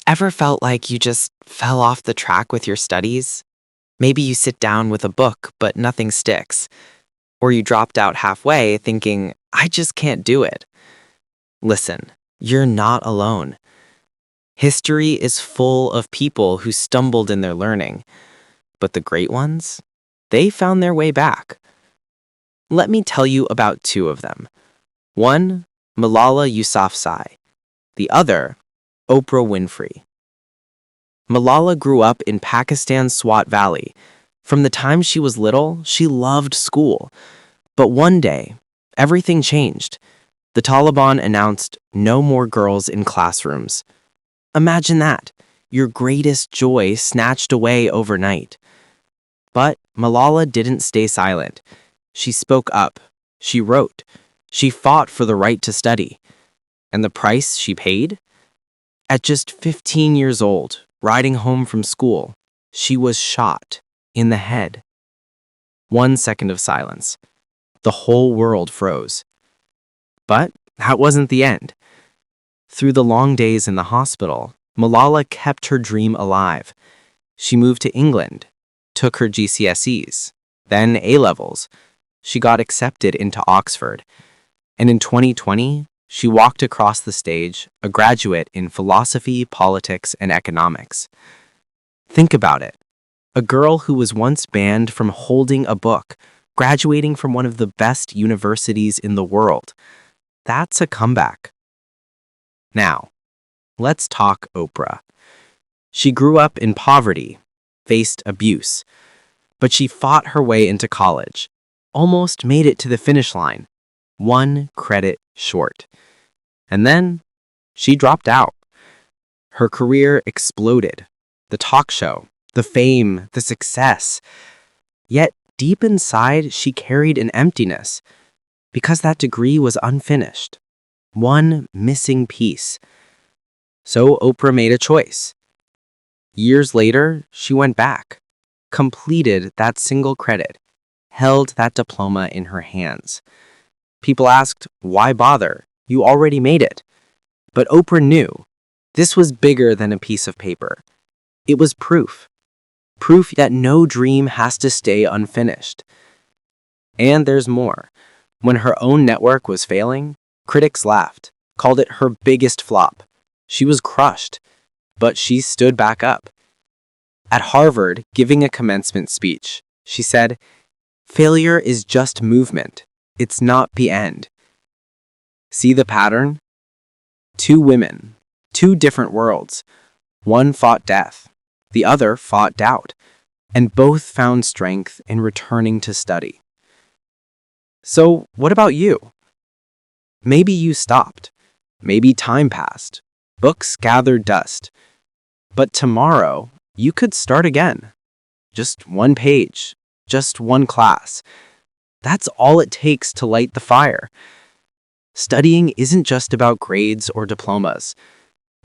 Ever felt like you just fell off the track with your studies? Maybe you sit down with a book, but nothing sticks. Or you dropped out halfway thinking, I just can't do it. Listen, you're not alone. History is full of people who stumbled in their learning. But the great ones? They found their way back. Let me tell you about two of them. One, Malala Yousafzai. The other, Oprah Winfrey. Malala grew up in Pakistan's Swat Valley. From the time she was little, she loved school. But one day, everything changed. The Taliban announced no more girls in classrooms. Imagine that, your greatest joy snatched away overnight. But Malala didn't stay silent. She spoke up. She wrote. She fought for the right to study. And the price she paid? At just 15 years old, riding home from school, she was shot in the head. 1 second of silence. The whole world froze. But that wasn't the end. Through the long days in the hospital, Malala kept her dream alive. She moved to England, took her GCSEs, then A-levels. She got accepted into Oxford. And in 2020, she walked across the stage, a graduate in philosophy, politics, and economics. Think about it. A girl who was once banned from holding a book, graduating from one of the best universities in the world. That's a comeback. Now, let's talk Oprah. She grew up in poverty, faced abuse, but she fought her way into college, almost made it to the finish line, 1 credit short. And then she dropped out. Her career exploded. The talk show, the fame, the success. Yet deep inside, she carried an emptiness because that degree was unfinished. One missing piece. So Oprah made a choice. Years later, she went back, completed that single credit, held that diploma in her hands. People asked, why bother? You already made it. But Oprah knew this was bigger than a piece of paper. It was proof. Proof that no dream has to stay unfinished. And there's more. When her own network was failing, critics laughed, called it her biggest flop. She was crushed, but she stood back up. At Harvard, giving a commencement speech, she said, "Failure is just movement. It's not the end." See the pattern? 2 women, 2 different worlds. One fought death, the other fought doubt, and both found strength in returning to study. So, what about you? Maybe you stopped. Maybe time passed. Books gathered dust. But tomorrow, you could start again. Just 1 page, just 1 class. That's all it takes to light the fire. Studying isn't just about grades or diplomas.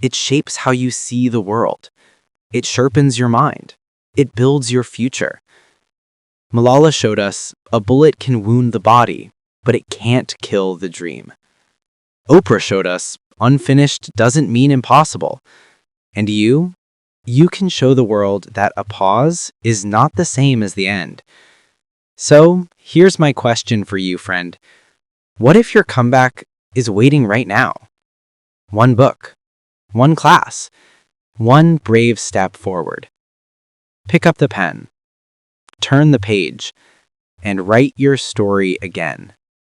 It shapes how you see the world. It sharpens your mind. It builds your future. Malala showed us a bullet can wound the body, but it can't kill the dream. Oprah showed us unfinished doesn't mean impossible. And you can show the world that a pause is not the same as the end. So, here's my question for you, friend. What if your comeback is waiting right now? 1 book, 1 class, 1 brave step forward. Pick up the pen, turn the page, and write your story again.